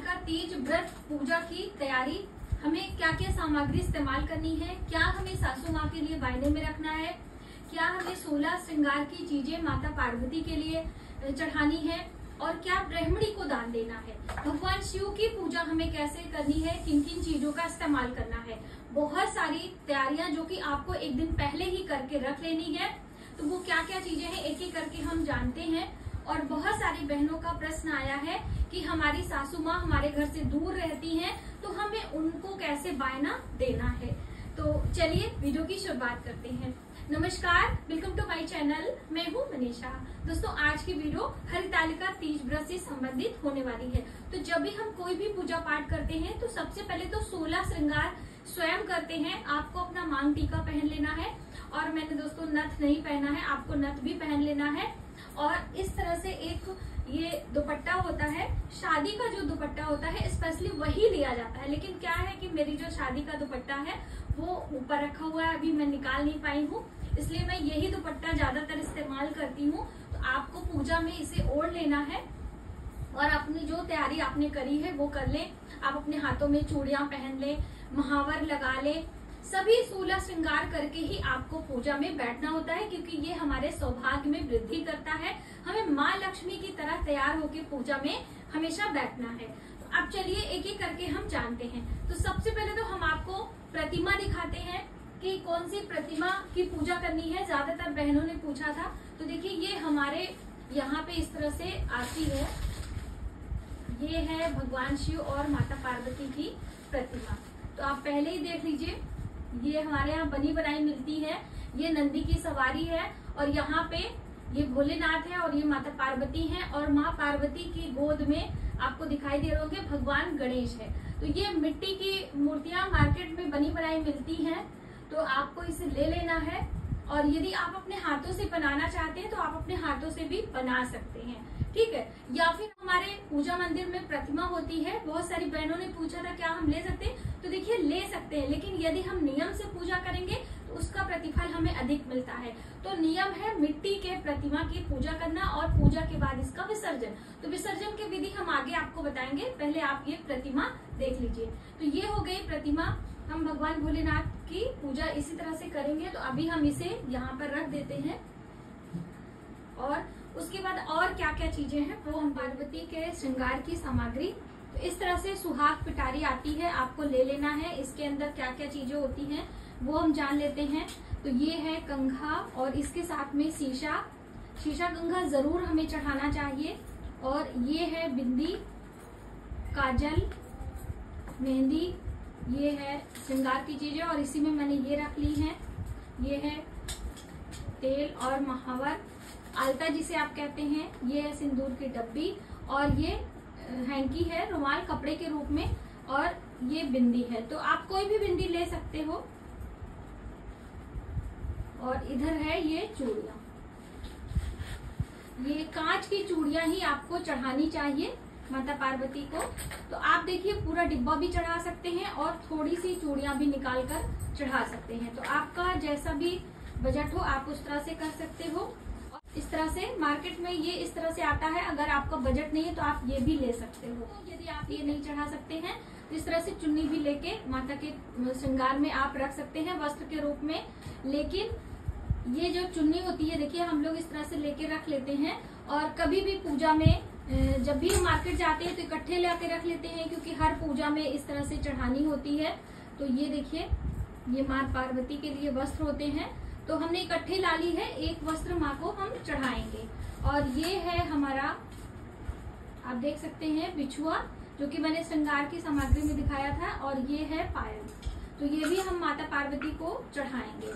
हरितालिका तीज व्रत पूजा की तैयारी, हमें क्या क्या सामग्री इस्तेमाल करनी है, क्या हमें सासू माँ के लिए वायने में रखना है, क्या हमें 16 श्रृंगार की चीजें माता पार्वती के लिए चढ़ानी है और क्या ब्राह्मणी को दान देना है, भगवान शिव की पूजा हमें कैसे करनी है, किन किन चीजों का इस्तेमाल करना है। बहुत सारी तैयारियां जो कि आपको एक दिन पहले ही करके रख लेनी है। तो वो क्या क्या चीजें हैं एक एक करके हम जानते हैं। और बहुत सारी बहनों का प्रश्न आया है कि हमारी सासू माँ हमारे घर से दूर रहती हैं, तो हमें उनको कैसे वायना देना है। तो चलिए वीडियो की शुरुआत करते हैं। नमस्कार, वेलकम टू माय चैनल, मैं हूँ मनीषा। दोस्तों, आज की वीडियो हरितालिका तीज व्रत से संबंधित होने वाली है। तो जब भी हम कोई भी पूजा पाठ करते हैं तो सबसे पहले तो 16 श्रृंगार स्वयं करते हैं। आपको अपना मांग टीका पहन लेना है और मैंने दोस्तों नथ नहीं पहना है, आपको नथ भी पहन लेना है। और इस तरह से एक ये दुपट्टा होता है, शादी का जो दुपट्टा होता है स्पेशली वही लिया जाता है। लेकिन क्या है कि मेरी जो शादी का दुपट्टा है वो ऊपर रखा हुआ है, अभी मैं निकाल नहीं पाई हूँ, इसलिए मैं यही दुपट्टा ज्यादातर इस्तेमाल करती हूँ। तो आपको पूजा में इसे ओढ़ लेना है और अपनी जो तैयारी आपने करी है वो कर लें। आप अपने हाथों में चूड़ियां पहन लें, महावर लगा लें, सभी 16 श्रृंगार करके ही आपको पूजा में बैठना होता है, क्योंकि ये हमारे सौभाग्य में वृद्धि करता है। हमें माँ लक्ष्मी की तरह तैयार होकर पूजा में हमेशा बैठना है। तो अब चलिए एक एक करके हम जानते हैं। तो सबसे पहले तो हम आपको प्रतिमा दिखाते हैं कि कौन सी प्रतिमा की पूजा करनी है। ज्यादातर बहनों ने पूछा था। तो देखिए ये हमारे यहाँ पे इस तरह से आती है। ये है भगवान शिव और माता पार्वती की प्रतिमा। तो आप पहले ही देख लीजिए, ये हमारे यहाँ बनी बनाई मिलती है। ये नंदी की सवारी है और यहाँ पे ये भोलेनाथ है और ये माता पार्वती हैं और माँ पार्वती की गोद में आपको दिखाई दे रहे होंगे भगवान गणेश है। तो ये मिट्टी की मूर्तियां मार्केट में बनी बनाई मिलती हैं, तो आपको इसे ले लेना है। और यदि आप अपने हाथों से बनाना चाहते हैं तो आप अपने हाथों से भी बना सकते हैं, ठीक है। या फिर हमारे पूजा मंदिर में प्रतिमा होती है। बहुत सारी बहनों ने पूछा था क्या हम ले सकते हैं, तो देखिए ले सकते हैं, लेकिन यदि हम नियम से पूजा करेंगे तो उसका प्रतिफल हमें अधिक मिलता है। तो नियम है मिट्टी के प्रतिमा की पूजा करना और पूजा के बाद इसका विसर्जन। तो विसर्जन की विधि हम आगे आपको बताएंगे, पहले आप ये प्रतिमा देख लीजिए। तो ये हो गई प्रतिमा। हम भगवान भोलेनाथ की पूजा इसी तरह से करेंगे। तो अभी हम इसे यहाँ पर रख देते हैं और उसके बाद और क्या क्या चीजें हैं वो हम पार्वती के श्रृंगार की सामग्री। तो इस तरह से सुहाग पिटारी आती है, आपको ले लेना है। इसके अंदर क्या क्या चीजें होती हैं वो हम जान लेते हैं। तो ये है कंघा और इसके साथ में शीशा कंघा जरूर हमें चढ़ाना चाहिए। और ये है बिंदी, काजल, मेहंदी, ये है श्रृंगार की चीजें और इसी में मैंने ये रख ली है। ये है तेल और महावर, आलता जिसे आप कहते हैं, ये है सिंदूर की डब्बी और ये हैंकी है रुमाल कपड़े के रूप में, और ये बिंदी है। तो आप कोई भी बिंदी ले सकते हो। और इधर है ये चूड़ियां, ये कांच की चूड़ियां ही आपको चढ़ानी चाहिए माता पार्वती को। तो आप देखिए पूरा डिब्बा भी चढ़ा सकते हैं और थोड़ी सी चूड़ियां भी निकाल कर चढ़ा सकते हैं। तो आपका जैसा भी बजट हो आप उस तरह से कर सकते हो। इस तरह से मार्केट में ये इस तरह से आता है। अगर आपका बजट नहीं है तो आप ये भी ले सकते हो। यदि आप ये नहीं चढ़ा सकते हैं तो इस तरह से चुन्नी भी लेके माता के श्रृंगार में आप रख सकते हैं वस्त्र के रूप में। लेकिन ये जो चुन्नी होती है देखिए हम लोग इस तरह से लेके रख लेते हैं। और कभी भी पूजा में जब भी हम मार्केट जाते हैं तो इकट्ठे लेके रख लेते हैं, क्योंकि हर पूजा में इस तरह से चढ़ानी होती है। तो ये देखिए ये माँ पार्वती के लिए वस्त्र होते हैं, तो हमने इकट्ठे ला ली है। एक वस्त्र माँ को हम चढ़ाएंगे। और ये है हमारा, आप देख सकते हैं बिछुआ, जो कि मैंने श्रृंगार की सामग्री में दिखाया था। और ये है पायल, तो ये भी हम माता पार्वती को चढ़ाएंगे,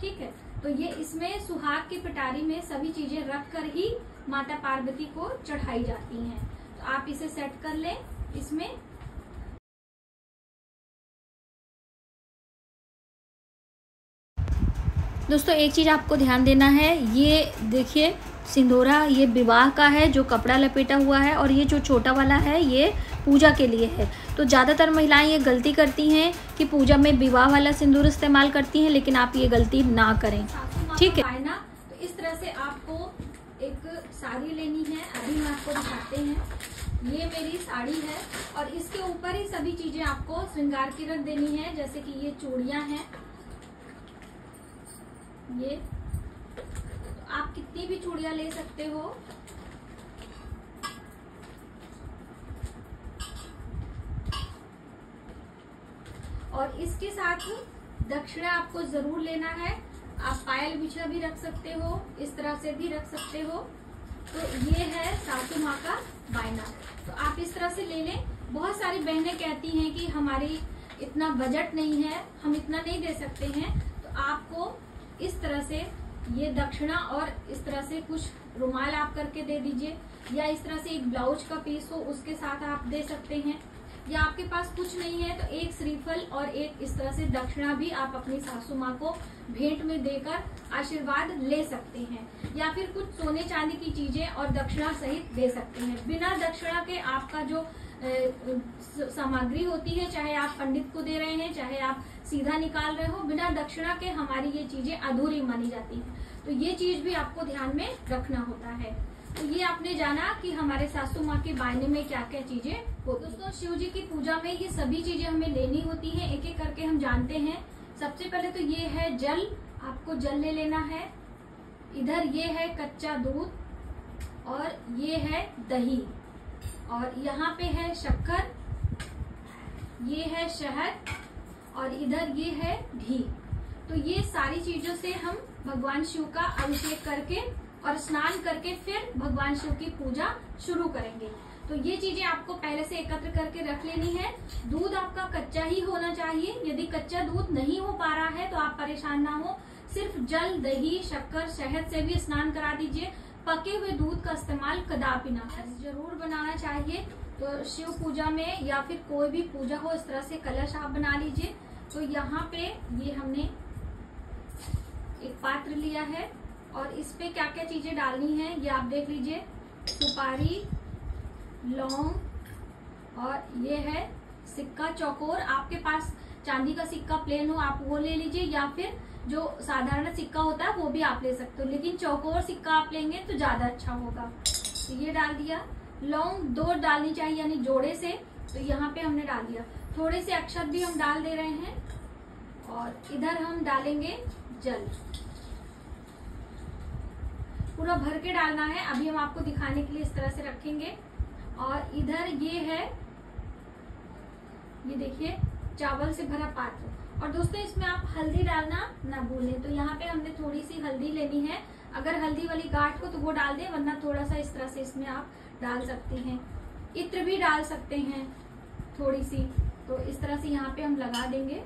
ठीक है। तो ये इसमें सुहाग की पिटारी में सभी चीजें रख कर ही माता पार्वती को चढ़ाई जाती हैं। तो आप इसे सेट कर लें इसमें। दोस्तों एक चीज़ आपको ध्यान देना है, ये देखिए सिंदूरा ये विवाह का है जो कपड़ा लपेटा हुआ है, और ये जो छोटा वाला है ये पूजा के लिए है। तो ज़्यादातर महिलाएं ये गलती करती हैं कि पूजा में विवाह वाला सिंदूर इस्तेमाल करती हैं, लेकिन आप ये गलती ना करें, ठीक है ना। तो इस तरह से आपको एक साड़ी लेनी है, अभी हम आपको दिखाते हैं। ये मेरी साड़ी है और इसके ऊपर ही सभी चीजें आपको श्रृंगार की रख देनी है। जैसे कि ये चूड़ियां हैं, ये तो आप कितनी भी चूड़ियां ले सकते हो। और इसके साथ दक्षिणा आपको जरूर लेना है। आप पायल बिछा भी रख सकते हो, इस तरह से भी रख सकते हो। तो ये है सासू माँ का बायना, तो आप इस तरह से ले लें। बहुत सारी बहनें कहती हैं कि हमारी इतना बजट नहीं है, हम इतना नहीं दे सकते हैं, तो आपको इस तरह से ये दक्षिणा और इस तरह से कुछ रुमाल आप करके दे दीजिए, या इस तरह से एक ब्लाउज का पीस हो उसके साथ आप दे सकते हैं। या आपके पास कुछ नहीं है तो एक श्रीफल और एक इस तरह से दक्षिणा भी आप अपनी सासू माँ को भेंट में देकर आशीर्वाद ले सकते हैं। या फिर कुछ सोने चांदी की चीजें और दक्षिणा सहित दे सकते हैं। बिना दक्षिणा के आपका जो सामग्री होती है, चाहे आप पंडित को दे रहे हैं, चाहे आप सीधा निकाल रहे हो, बिना दक्षिणा के हमारी ये चीजें अधूरी मानी जाती है। तो ये चीज भी आपको ध्यान में रखना होता है। तो ये आपने जाना कि हमारे सासू माँ के बायने में क्या क्या चीजें होती हैं। दोस्तों, शिव जी की पूजा में ये सभी चीजें हमें लेनी होती हैं। एक एक करके हम जानते हैं। सबसे पहले तो ये है जल, आपको जल ले लेना है। इधर ये है कच्चा दूध और ये है दही, और यहाँ पे है शक्कर, ये है शहद और इधर ये है घी। तो ये सारी चीजों से हम भगवान शिव का अभिषेक करके और स्नान करके फिर भगवान शिव की पूजा शुरू करेंगे। तो ये चीजें आपको पहले से एकत्र करके रख लेनी है। दूध आपका कच्चा ही होना चाहिए। यदि कच्चा दूध नहीं हो पा रहा है तो आप परेशान ना हो, सिर्फ जल, दही, शक्कर, शहद से भी स्नान करा दीजिए। पके हुए दूध का इस्तेमाल कदापि ना करें। जरूर बनाना चाहिए। तो शिव पूजा में या फिर कोई भी पूजा हो, इस तरह से कलश आप बना लीजिए। तो यहाँ पे ये हमने एक पात्र लिया है और इस पे क्या क्या चीजें डालनी है ये आप देख लीजिए। सुपारी, लौंग और ये है सिक्का चौकोर। आपके पास चांदी का सिक्का प्लेन हो आप वो ले लीजिए, या फिर जो साधारण सिक्का होता है वो भी आप ले सकते हो, लेकिन चौकोर सिक्का आप लेंगे तो ज्यादा अच्छा होगा। तो ये डाल दिया। लौंग 2 डालनी चाहिए, यानी जोड़े से। तो यहाँ पे हमने डाल दिया। थोड़े से अक्षत भी हम डाल दे रहे हैं और इधर हम डालेंगे जल। पूरा भर के डालना है। अभी हम आपको दिखाने के लिए इस तरह से रखेंगे। और इधर ये है, ये देखिए चावल से भरा पात्र। और दोस्तों, इसमें आप हल्दी डालना ना भूलें। तो यहाँ पे हमने थोड़ी सी हल्दी लेनी है। अगर हल्दी वाली गांठ हो तो वो डाल दें, वरना थोड़ा सा इस तरह से इसमें आप डाल सकते हैं। इत्र भी डाल सकते हैं थोड़ी सी। तो इस तरह से यहाँ पे हम लगा देंगे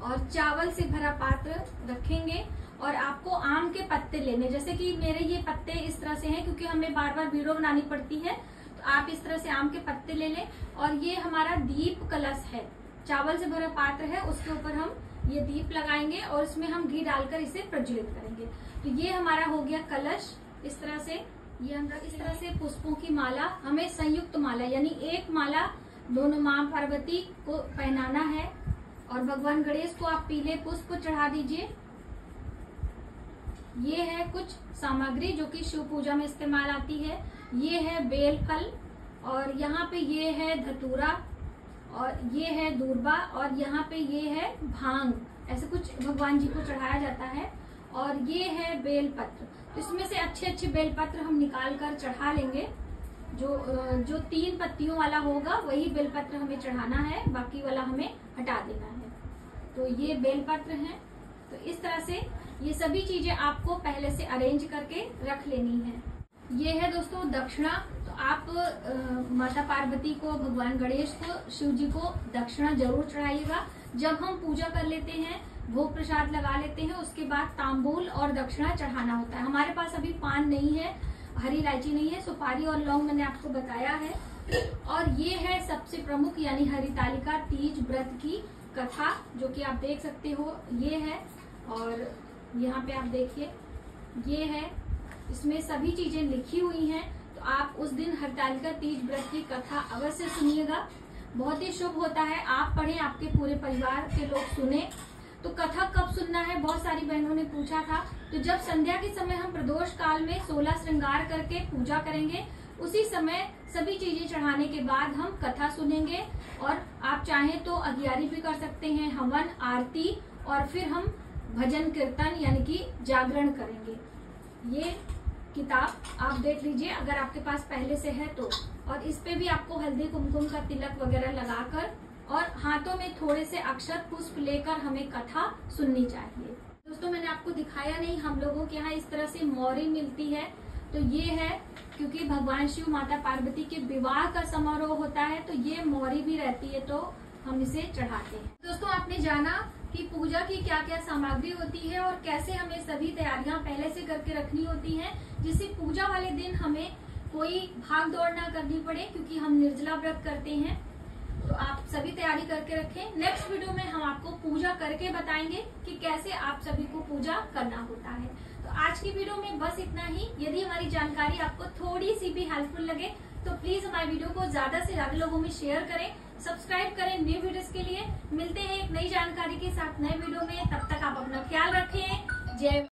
और चावल से भरा पात्र रखेंगे। और आपको आम के पत्ते लेने, जैसे कि मेरे ये पत्ते इस तरह से हैं क्योंकि हमें बार बार वीडियो बनानी पड़ती है। तो आप इस तरह से आम के पत्ते ले लें। और ये हमारा दीप कलश है, चावल से भरा पात्र है, उसके ऊपर हम ये दीप लगाएंगे और इसमें हम घी डालकर इसे प्रज्वलित करेंगे। तो ये हमारा हो गया कलश। इस तरह से ये हम इस तरह से पुष्पों की माला, हमें संयुक्त माला यानी एक माला दोनों माँ पार्वती को पहनाना है। और भगवान गणेश को आप पीले पुष्प चढ़ा दीजिए। ये है कुछ सामग्री जो कि शिव पूजा में इस्तेमाल आती है। ये है बेल फल और यहाँ पे ये है धतूरा और ये है दूर्बा और यहाँ पे ये है भांग। ऐसे कुछ भगवान जी को चढ़ाया जाता है। और ये है बेलपत्र। तो इसमें से अच्छे अच्छे बेलपत्र हम निकाल कर चढ़ा लेंगे। जो 3 पत्तियों वाला होगा वही बेलपत्र हमें चढ़ाना है, बाकी वाला हमें हटा देना है। तो ये बेलपत्र हैं। तो इस तरह से ये सभी चीजें आपको पहले से अरेंज करके रख लेनी है। ये है दोस्तों दक्षिणा। तो आप माता पार्वती को, भगवान गणेश को, शिव जी को दक्षिणा जरूर चढ़ाइएगा। जब हम पूजा कर लेते हैं, भोग प्रसाद लगा लेते हैं, उसके बाद तांबूल और दक्षिणा चढ़ाना होता है। हमारे पास अभी पान नहीं है, हरी इलायची नहीं है, सुपारी और लौंग मैंने आपको बताया है। और ये है सबसे प्रमुख यानी हरितालिका तीज व्रत की कथा, जो कि आप देख सकते हो। ये है और यहाँ पे आप देखिए ये है, इसमें सभी चीजें लिखी हुई हैं। तो आप उस दिन हरितालिका तीज व्रत की कथा अवश्य सुनिएगा, बहुत ही शुभ होता है। आप पढ़ें, आपके पूरे परिवार के लोग सुने तो कथा कब सुनना है, बहुत सारी बहनों ने पूछा था। तो जब संध्या के समय हम प्रदोष काल में 16 श्रृंगार करके पूजा करेंगे, उसी समय सभी चीजें चढ़ाने के बाद हम कथा सुनेंगे। और आप चाहें तो अगियारी भी कर सकते हैं, हवन, आरती, और फिर हम भजन कीर्तन यानी कि जागरण करेंगे। ये किताब आप देख लीजिए अगर आपके पास पहले से है तो। और इस पे भी आपको हल्दी कुमकुम का तिलक वगैरह लगाकर और हाथों में थोड़े से अक्षत पुष्प लेकर हमें कथा सुननी चाहिए। दोस्तों मैंने आपको दिखाया नहीं, हम लोगों के यहाँ इस तरह से मौरी मिलती है। तो ये है क्योंकि भगवान शिव माता पार्वती के विवाह का समारोह होता है, तो ये मौरी भी रहती है, तो हम इसे चढ़ाते हैं। दोस्तों आपने जाना कि पूजा की क्या क्या सामग्री होती है और कैसे हमें सभी तैयारियां पहले से करके रखनी होती हैं, जिससे पूजा वाले दिन हमें कोई भाग दौड़ ना करनी पड़े, क्योंकि हम निर्जला व्रत करते हैं। तो आप सभी तैयारी करके रखें। नेक्स्ट वीडियो में हम आपको पूजा करके बताएंगे कि कैसे आप सभी को पूजा करना होता है। तो आज की वीडियो में बस इतना ही। यदि हमारी जानकारी आपको थोड़ी सी भी हेल्पफुल लगे तो प्लीज हमारी वीडियो को ज्यादा से ज्यादा लोगों में शेयर करें, सब्सक्राइब करें न्यू वीडियोस के लिए। मिलते हैं एक नई जानकारी के साथ नए वीडियो में, तब तक आप अपना ख्याल रखें। जय